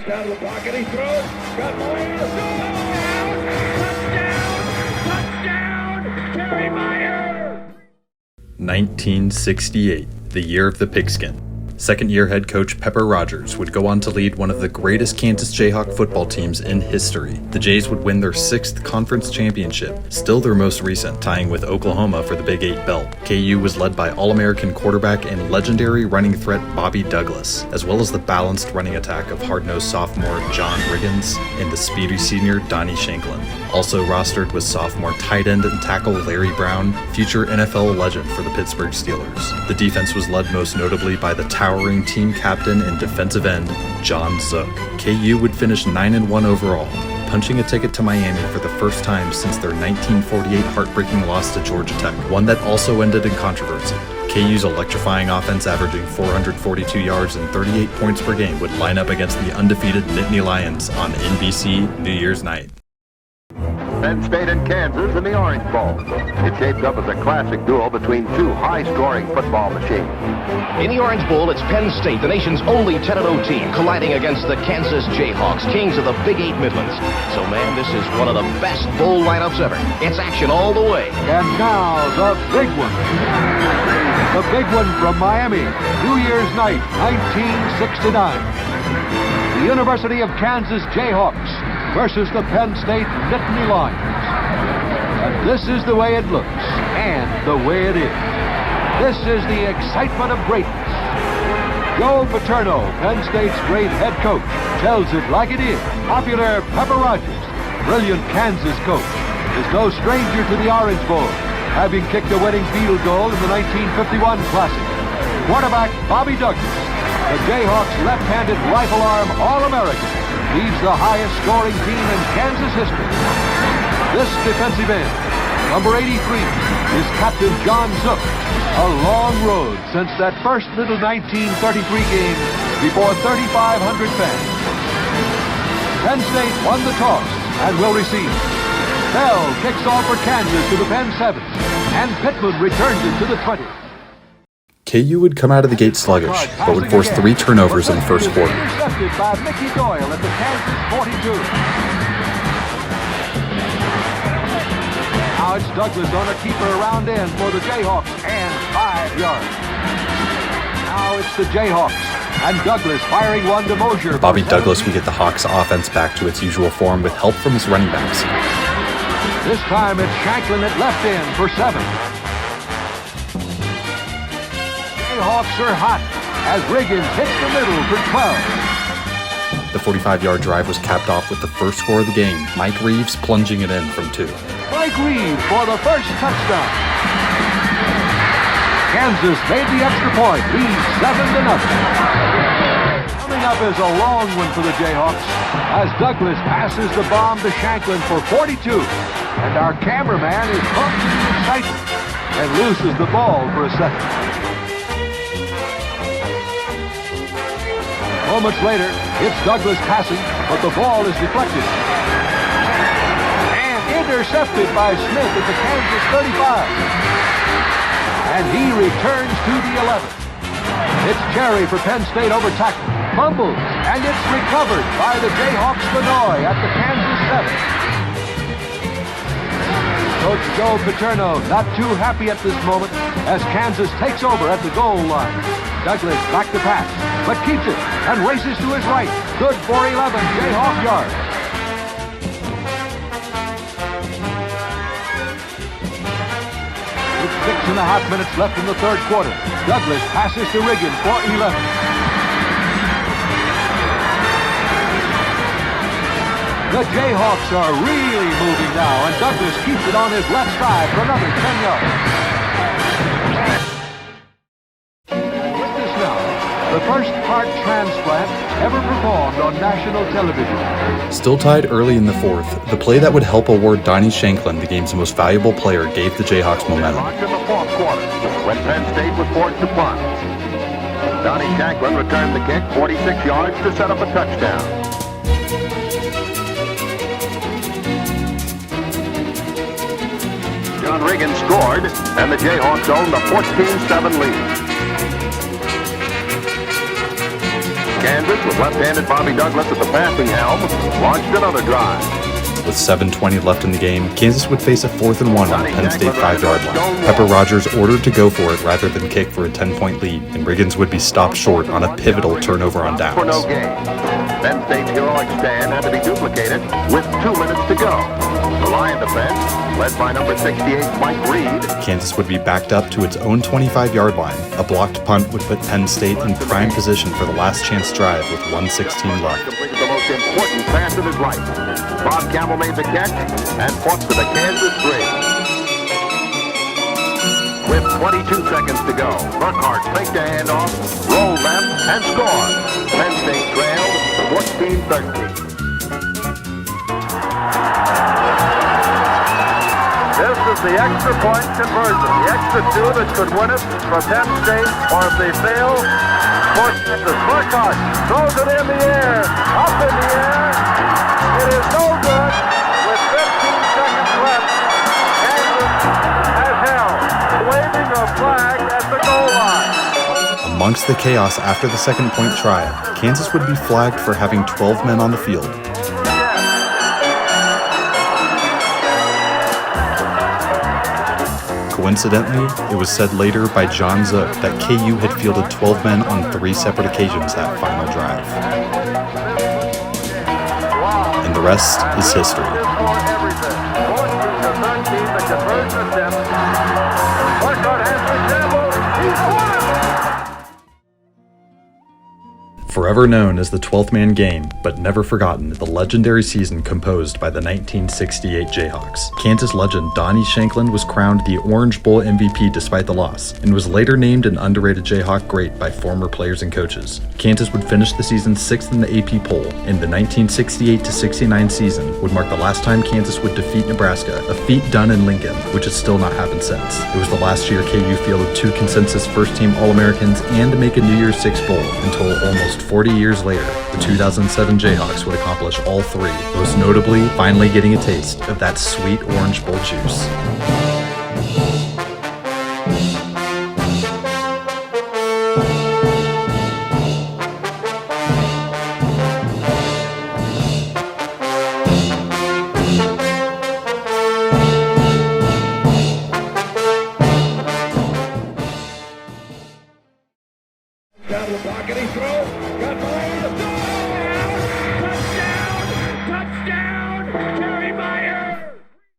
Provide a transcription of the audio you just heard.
Steps out of the pocket, he throws. Got Myers. Touchdown! Touchdown! Terry Myers! 1968, the year of the pigskin. Second-year head coach Pepper Rogers would go on to lead one of the greatest Kansas Jayhawk football teams in history. The Jays would win their 6th conference championship, still their most recent, tying with Oklahoma for the Big 8 belt. KU was led by All-American quarterback and legendary running threat Bobby Douglas, as well as the balanced running attack of hard-nosed sophomore John Riggins and the speedy senior Donnie Shanklin. Also rostered was sophomore tight end and tackle Larry Brown, future NFL legend for the Pittsburgh Steelers. The defense was led most notably by the towering team captain and defensive end, John Zook. KU would finish 9-1 overall, punching a ticket to Miami for the first time since their 1948 heartbreaking loss to Georgia Tech, one that also ended in controversy. KU's electrifying offense, averaging 442 yards and 38 points per game, would line up against the undefeated Nittany Lions on NBC New Year's night. Penn State and Kansas in the Orange Bowl. It shaped up as a classic duel between two high-scoring football machines. In the Orange Bowl, it's Penn State, the nation's only 10-0 team, colliding against the Kansas Jayhawks, kings of the Big 8 Midlands. So, man, this is one of the best bowl lineups ever. It's action all the way. And now, the big one. The big one from Miami, New Year's night, 1969. The University of Kansas Jayhawks versus the Penn State Nittany Lions. And this is the way it looks, and the way it is. This is the excitement of greatness. Joe Paterno, Penn State's great head coach, tells it like it is. Popular Pepper Rogers, brilliant Kansas coach, is no stranger to the Orange Bowl, having kicked a winning field goal in the 1951 Classic. Quarterback Bobby Douglas, the Jayhawks' left-handed rifle arm All-American, leads the highest scoring team in Kansas history. This defensive end, number 83, is Captain John Zook. A long road since that first little 1933 game before 3,500 fans. Penn State won the toss and will receive. Bell kicks off for Kansas to the Penn 7, and Pittman returns it to the 20. KU would come out of the gate sluggish, but would force 3 turnovers in the first quarter. Intercepted by Mickey Doyle at the Kansas 42. Now it's Douglas on a keeper around end for the Jayhawks, and 5 yards. Now it's the Jayhawks, and Douglas firing one to Mosier. Bobby Douglas would get the Hawks offense back to its usual form with help from his running backs. This time it's Shanklin at left end for 7. Jayhawks are hot as Riggins hits the middle for 12. The 45-yard drive was capped off with the first score of the game, Mike Reeves plunging it in from 2. Mike Reeves for the first touchdown. Kansas made the extra point, leads 7-0. Coming up is a long one for the Jayhawks as Douglas passes the bomb to Shanklin for 42. And our cameraman is pumped in excitement and loses the ball for a second. Moments later, it's Douglas passing, but the ball is deflected. And intercepted by Smith at the Kansas 35. And he returns to the 11. It's Cherry for Penn State over tackle. Fumbles, and it's recovered by the Jayhawks Benoit at the Kansas 7. Coach Joe Paterno not too happy at this moment as Kansas takes over at the goal line. Douglas back to pass, but keeps it and races to his right. Good for 11 Jayhawk yards. With 6.5 minutes left in the third quarter, Douglas passes to Riggins for 11. The Jayhawks are really moving now, and Douglas keeps it on his left side for another 10 yards. The first heart transplant ever performed on national television. Still tied early in the fourth, the play that would help award Donnie Shanklin the game's most valuable player gave the Jayhawks momentum. Launched in the fourth quarter when Penn State was forced to punt. Donnie Shanklin returned the kick 46 yards to set up a touchdown. John Riggins scored, and the Jayhawks owned a 14-7 lead. Kansas, with left-handed Bobby Douglas at the passing helm, launched another drive. With 7:20 left in the game, Kansas would face a 4th and 1 on the Penn State 5-yard line. Pepper Rogers ordered to go for it rather than kick for a 10-point lead, and Riggins would be stopped short on a pivotal turnover on downs. For no gain. Penn State's heroic stand had to be duplicated with 2 minutes to go. The Lion defense, led by number 68 Mike Reed. Kansas would be backed up to its own 25-yard line. A blocked punt would put Penn State in prime position for the last chance drive with 1:16 left. Completed the most important pass of his life. Bob Campbell made the catch and fought to the Kansas 3. With 22 seconds to go, Burkhardt faked a handoff, rolled left, and scored. Penn State trailed 14-13. This is the extra point conversion, the extra two that could win it for Penn State, or if they fail, Burkhardt throws it in the air, up in the air. It is no good. With 15 seconds left, Kansas has held, waving a flag at the goal line. Amongst the chaos after the second point try, Kansas would be flagged for having 12 men on the field. Coincidentally, it was said later by John Zook that KU had fielded 12 men on 3 separate occasions that final drive. And the rest is history. Forever known as the 12th man game, but never forgotten, the legendary season composed by the 1968 Jayhawks. Kansas legend Donnie Shanklin was crowned the Orange Bowl MVP despite the loss, and was later named an underrated Jayhawk great by former players and coaches. Kansas would finish the season 6th in the AP poll, and the 1968-69 season would mark the last time Kansas would defeat Nebraska, a feat done in Lincoln, which has still not happened since. It was the last year KU fielded 2 consensus first-team All-Americans and to make a New Year's Six bowl, until almost 40 years later, the 2007 Jayhawks would accomplish all 3, most notably finally getting a taste of that sweet Orange Bowl juice.